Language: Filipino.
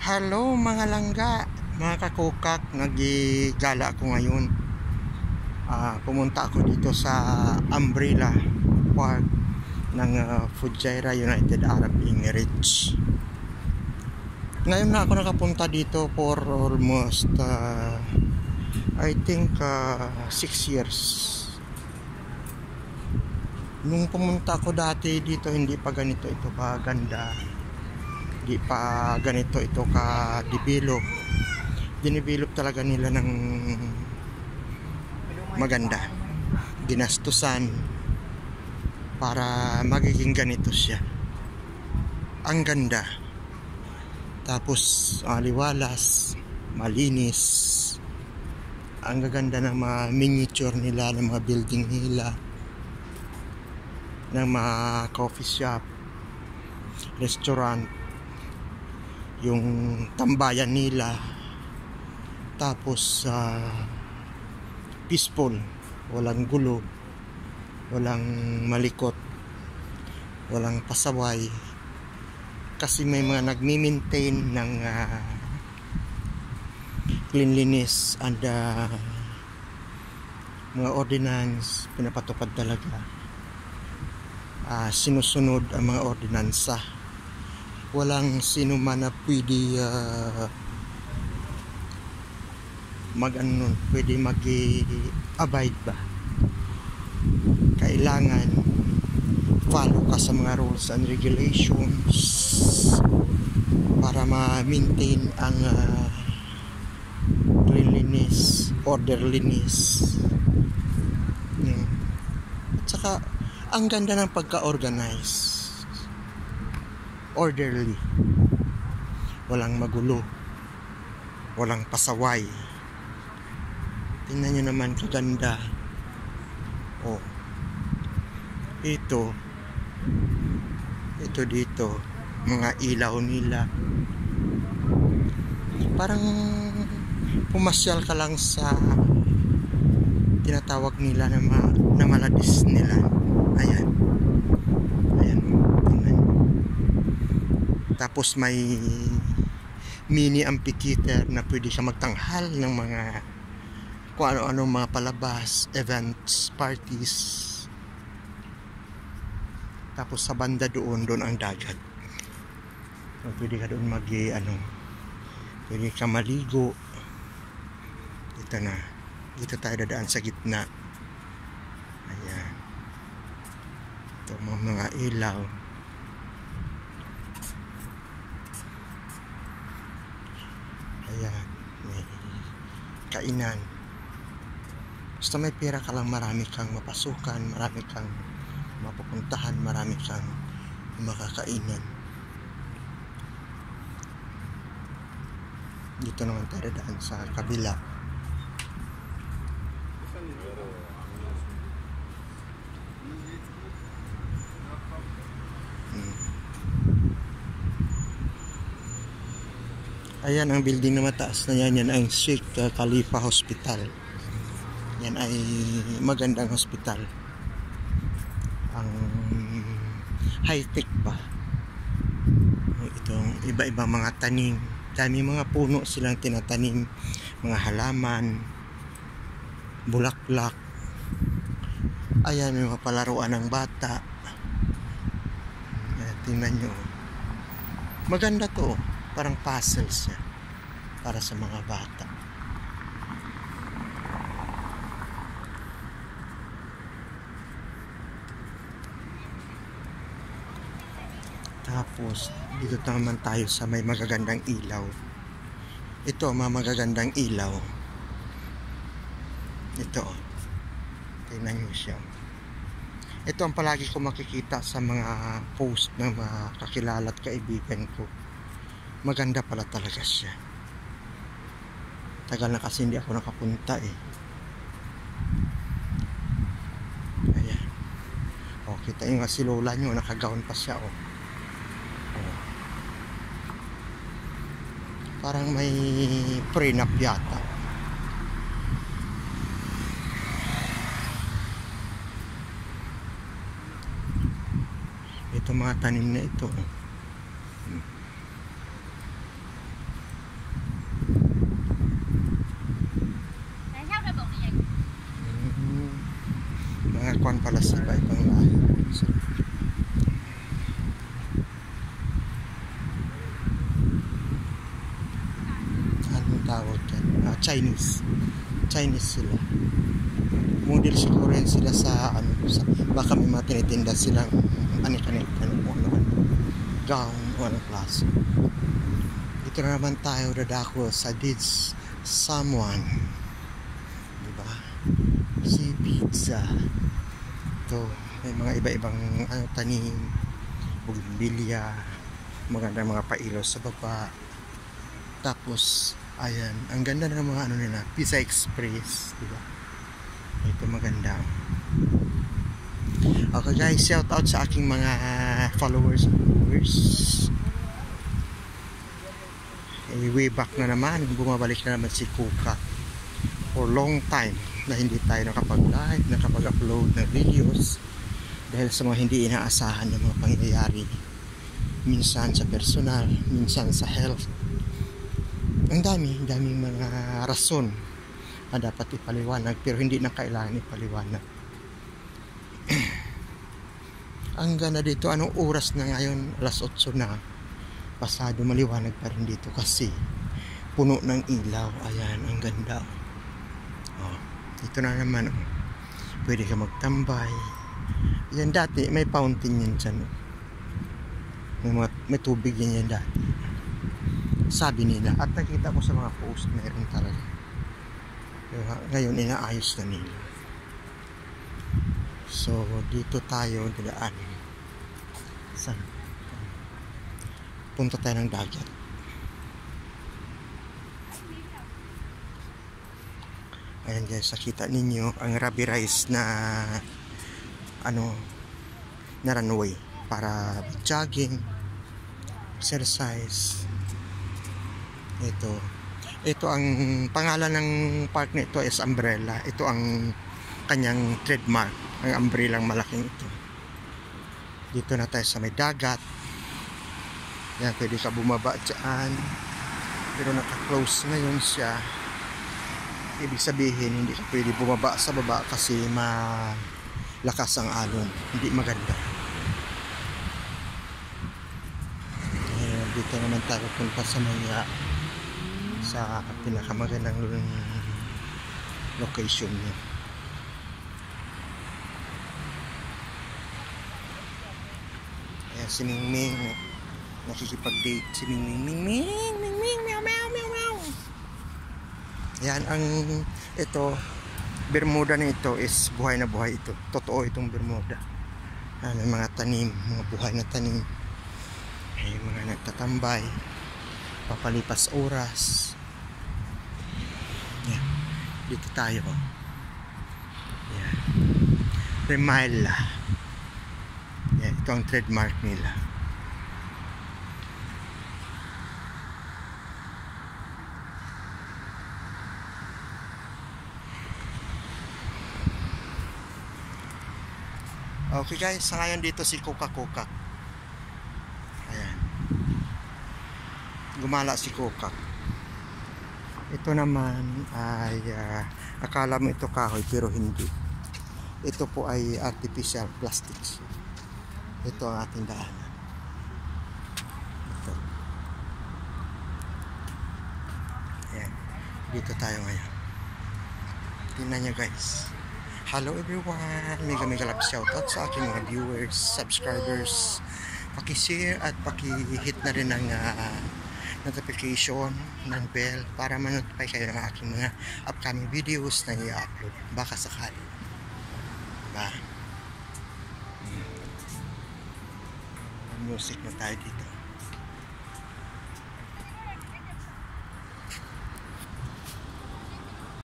Hello mga langga, mga kakukak, nagigala ako ngayon. Pumunta ako dito sa Umbrella Park ng Fujairah, United Arab Emirates. Ngayon na ako nakapunta dito for almost I think 6 years. Nung pumunta ako dati dito, hindi pa ganito ito kaganda. Di pa ganito ito ka-develop. Dinevelop talaga nila ng maganda. Ginastusan para magiging ganito siya. Ang ganda. Tapos liwalas, malinis. Ang gaganda ng mga miniature nila, ng mga building nila, ng mga coffee shop, restaurant, yung tambayan nila. Tapos peaceful, walang gulo, walang malikot, walang pasaway, kasi may mga nagmi-maintain ng cleanliness and mga ordinance. Pinapatupad talaga, sinusunod ang mga ordinansa. Walang sino man na pwede pwede mag-abide ba. Kailangan follow ka sa mga rules and regulations para ma-maintain ang cleanliness, orderliness. At saka ang ganda ng pagka-organize, orderly, walang magulo, walang pasaway. Tingnan nyo naman kaganda. Ito dito, mga ilaw nila, parang pumasyal ka lang sa tinatawag nila na mala Disneyland. Ayan, tingnan nyo. Tapos may mini amphitheater na pwede ka magtanghal ng mga kung ano-ano, mga palabas, events, parties. Tapos sa banda doon ang dagat. So, pwede ka doon pwede ka maligo. Dito tayo dadaan sa gitna. Ayan. Ito mga ilaw. Ayan, may kainan. Basta may pera ka lang, marami kang mapasukan, marami kang mapupuntahan, marami kang makakainan. Dito naman tayo daan sa kabila. Ayan ang building na mataas na yan ay Sheikh Khalifa Hospital. Yan ay magandang hospital. Ang high-tech pa. Itong iba-ibang mga tanim. Dami mga puno silang tinatanim. Mga halaman, bulaklak. Ayan, may mga palaruan ng bata. Ayan, tingnan nyo. Maganda to. Parang puzzles yan para sa mga bata. Tapos dito naman tayo sa may magagandang ilaw. Ito mga magagandang ilaw. Ito, tingnan nyo siya. Ito ang palagi ko makikita sa mga post ng mga kakilala at kaibigan ko. Maganda pala talaga siya. Tagal na kasi hindi ako nakapunta eh. Ayan. Kita yung si Lola nyo, nakagaon pa siya Parang may prenup yata. Ito mga tanim na ito. Chinese sila. Model siguro yan sila sa baka may mga tinitinda silang gown o anong klase. Dito na naman tayo dadako sa Deeds Someone, diba? Si pizza. Ito may mga iba-ibang tanim, bougainvillea, magandang mga pailaw sa baba. Tapos ayan, ang ganda ng mga nila, Pizza Express, diba? Ito maganda. Okay guys, shout out sa aking mga followers and viewers. Way back na naman, bumabalik na naman si Kuka. For long time na hindi tayo nakapag-live, nakapag-upload ng videos dahil sa mga hindi inaasahan ng mga pangyayari, minsan sa personal, minsan sa health. Ang daming mga rason na dapat ipaliwanag, pero hindi na kailangan ipaliwanag. Ang ganda dito, anong oras na ngayon? Alas 8 na, pasado, maliwanag pa rin dito kasi puno ng ilaw. Ayan, ang ganda. Dito na naman, pwede ka magtambay. Yan dati, may fountain yan dyan. May tubig yan dati, sabi nila, at nakita ko sa mga post, meron talaga. Ngayon inaayos na nila. So dito tayo dadaan. Saan? Punta tayo ng dagat. Ayan guys, nakita ninyo ang rubberized na na runway para jogging, exercise. Ito ang pangalan ng park nito is Umbrella. Ito ang kanyang trademark, ang umbrella malaking ito. Dito na tayo sa may dagat. Yan, pwede ka bumaba dyan, pero naka-close ngayon siya. Ibig sabihin hindi ka pwede bumaba sa baba kasi malakas ang alon, hindi maganda. Dito naman tayo punta sa sa pinakamagandang location niya. Ayan, si Mingming nakikipag-date. Si Mingming meow meow meow meow. Ayan, ito Bermuda na ito is buhay na buhay ito. Totoo itong Bermuda. May mga tanim, mga buhay na tanim. May mga nagtatambay, papalipas oras. Yan. Dito tayo. Yan. Remila. Yan. Ito ang trademark nila. Okay guys, sa ngayon dito si Coca-Cola. Ayan. Gumala si Coca. Ito naman ay akala mo ito kahoy pero hindi. Ito po ay artificial plastics. Ito ang ating daanan. Ito. Ayan. Dito tayo ngayon. Tingnan nyo guys. Hello everyone, mega love shoutout sa aking mga viewers, subscribers. Paki-share at paki-hit na rin ng notification ng bell para ma-notify kayo ng aking mga upcoming videos na i-upload. Baka sakali. Diba? Music na tayo dito.